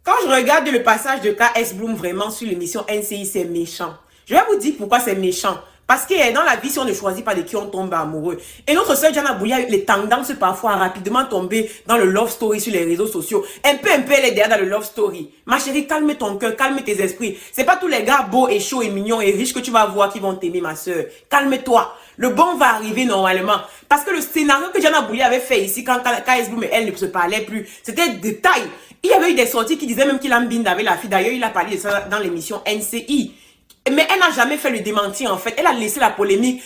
Quand je regarde le passage de KS Bloom vraiment sur l'émission NCI, c'est méchant. Je vais vous dire pourquoi c'est méchant. Parce que dans la vie, si on ne choisit pas de qui on tombe amoureux. Et notre sœur Diana Boulia a eu les tendances parfois à rapidement tomber dans le love story sur les réseaux sociaux. Un peu, elle est derrière dans le love story. Ma chérie, calme ton cœur, calme tes esprits. C'est pas tous les gars beaux et chauds et mignons et riches que tu vas voir qui vont t'aimer, ma sœur. Calme-toi. Le bon va arriver normalement. Parce que le scénario que Diana Boulia avait fait ici, quand KS Bloom et elle ne se parlaient plus, c'était détail. Il y avait eu des sorties qui disaient même qu'il a mbinde avec la fille. D'ailleurs, il a parlé de ça dans l'émission NCI. Mais elle n'a jamais fait le démenti en fait. Elle a laissé la polémique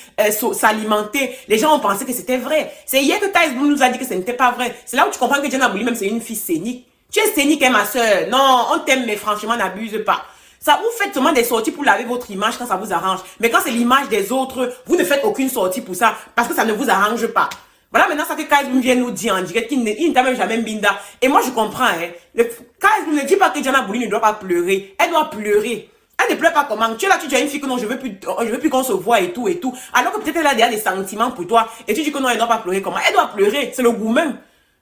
s'alimenter. Les gens ont pensé que c'était vrai. C'est hier que KS Bloom nous a dit que ce n'était pas vrai. C'est là où tu comprends que Diana Boulia même c'est une fille scénique. Tu es scénique, hein, ma soeur. Non, on t'aime mais franchement n'abuse pas. Ça, vous faites seulement des sorties pour laver votre image quand ça vous arrange. Mais quand c'est l'image des autres, vous ne faites aucune sortie pour ça parce que ça ne vous arrange pas. Voilà maintenant ça que KS Bloom vient nous dire en direct qu'il ne t'a même jamais mbinda. Et moi je comprends. Hein. KS Bloom ne dit pas que Diana Boulia ne doit pas pleurer. Elle doit pleurer. Elle ne pleure pas comment. Tu es là, tu dis à une fille que non, je veux plus qu'on se voit et tout et tout. Alors que peut-être elle a déjà des sentiments pour toi. Et tu dis que non, elle ne doit pas pleurer comment. Elle doit pleurer. C'est le goût même.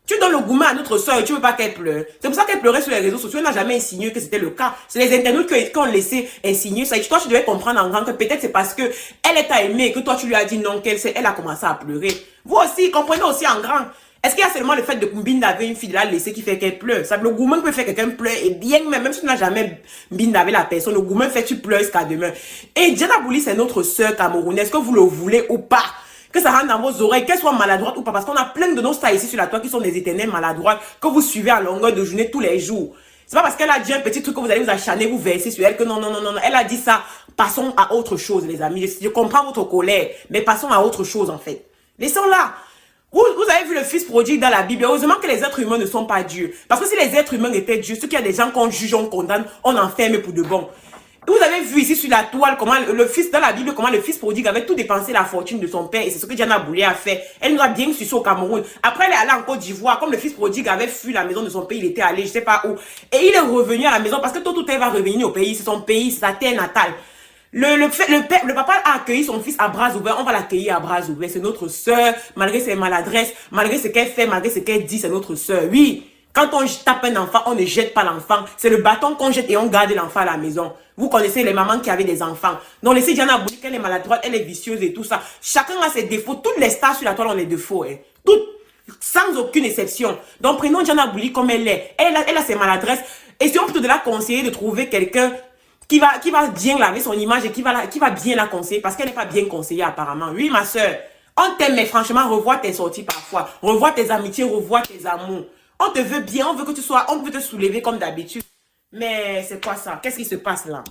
Tu donnes le gourmet à notre soeur et tu veux pas qu'elle pleure. C'est pour ça qu'elle pleurait sur les réseaux sociaux. Elle n'a jamais insinué que c'était le cas. C'est les internautes qui ont laissé insinuer ça. Et toi, tu devais comprendre en grand que peut-être c'est parce que elle t'a aimé et que toi, tu lui as dit non, elle a commencé à pleurer. Vous aussi, comprenez aussi en grand. Est-ce qu'il y a seulement le fait de combiner avec une fille de la laisser qui fait qu'elle pleure? Ça, le gourmand peut faire quelqu'un pleure et bien même si tu n'as jamais bindé avec la personne, le gourmand fait que tu pleures jusqu'à demain. Et Diana Boulia, c'est notre sœur camerounaise, que vous le voulez ou pas. Que ça rentre dans vos oreilles, qu'elle soit maladroite ou pas, parce qu'on a plein de nos stars ici sur la toile qui sont des éternels maladroits que vous suivez à longueur de journée tous les jours. C'est pas parce qu'elle a dit un petit truc que vous allez vous acharner, vous verser sur elle que non. Elle a dit ça. Passons à autre chose, les amis. Je comprends votre colère, mais passons à autre chose en fait. Laissons-la. Vous avez vu le fils prodigue dans la Bible. Heureusement que les êtres humains ne sont pas Dieu. Parce que si les êtres humains étaient Dieu, ce qu'il y a des gens qu'on juge, on condamne, on enferme pour de bon. Vous avez vu ici sur la toile comment le fils, dans la Bible, comment le fils prodigue avait tout dépensé la fortune de son père. Et c'est ce que Diana Boulia a fait. Elle nous a bien sucé au Cameroun. Après, elle est allée en Côte d'Ivoire. Comme le fils prodigue avait fui la maison de son pays, il était allé, je sais pas où. Et il est revenu à la maison parce que tout elle va revenir au pays. C'est son pays, c'est sa terre natale. Le papa a accueilli son fils à bras ouverts. On va l'accueillir à bras ouverts. C'est notre sœur, malgré ses maladresses, malgré ce qu'elle fait, malgré ce qu'elle dit, c'est notre sœur. Oui. Quand on tape un enfant, on ne jette pas l'enfant. C'est le bâton qu'on jette et on garde l'enfant à la maison. Vous connaissez les mamans qui avaient des enfants. Donc, laissez Diana Boulia, qu'elle est maladroite, elle est vicieuse et tout ça. Chacun a ses défauts. Toutes les stars sur la toile ont des défauts. Hein. Toutes. Sans aucune exception. Donc, prenons Diana Boulia comme elle est. Elle a ses maladresses. Essayons plutôt de la conseiller, de trouver quelqu'un qui va bien laver son image et qui va bien la conseiller. Parce qu'elle n'est pas bien conseillée apparemment. Oui, ma soeur. On t'aime, mais franchement, revois tes sorties parfois. Revois tes amitiés, revois tes amours. On te veut bien, on veut que tu sois, on veut te soulever comme d'habitude. Mais c'est quoi ça? Qu'est-ce qui se passe là?